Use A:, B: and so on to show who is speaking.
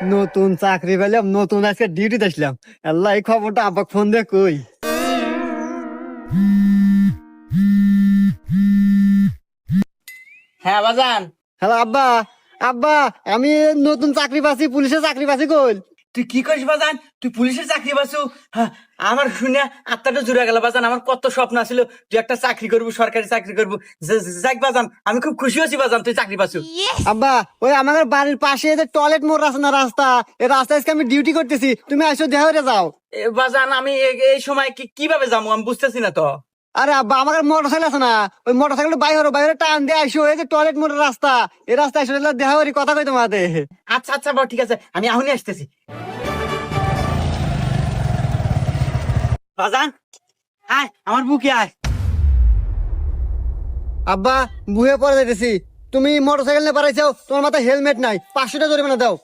A: নতুন চাকরি পেলাম, নতুন আজকে ডিউটিতে আসলাম। আল্লাহ, এই খবরটা আব্বাকে ফোন দিয়ে কই।
B: হ্যাঁ বাজান।
A: হ্যালো আব্বা। আব্বা, আমি নতুন চাকরি পাচ্ছি, পুলিশের চাকরি পাচ্ছি। কই?
B: তুই কি করিস বাজান? তুই পুলিশের চাকরি পাচ্ছু? হ্যাঁ, আমার শুনে আত্মাটা জুড়ে গেল বাজান। আমার কত স্বপ্ন ছিল তুই একটা চাকরি করবো, সরকারি চাকরি করবো। যাক বাজান, আমি খুব খুশি হয়েছি বাজান তুই চাকরি পাচ্ছু।
A: আব্বা, ওই আমাদের বাড়ির পাশে যে টয়লেট মোড় আছে না, রাস্তা, এই রাস্তায় আজকে আমি ডিউটি করতেছি, তুমি আসো দেখা হয়ে যাও।
B: বাজান আমি এই সময় কিভাবে যাবো আমি বুঝতেছি না তো।
A: আরে আব্বা, আমার মোটর সাইকেল আছে না, ওই মোটর সাইকেল বাইরে বাইরে টান দিয়ে আইসো। এই যে টয়লেট মোড়ের রাস্তা, এই রাস্তায় এসে দেখা করি, কথা কই তোমাদের।
B: আচ্ছা আচ্ছা বাবা, ঠিক আছে, আমি এখনই আসতেছি বাজান। আয় আমার বুকে আয়।
A: আব্বা, বুয়ে পরে যাইতেছি। তুমি মোটর সাইকেল নিয়ে পারাইছো, তোমার মাথায় হেলমেট নাই, 500 টাকা জরিমানা দাও।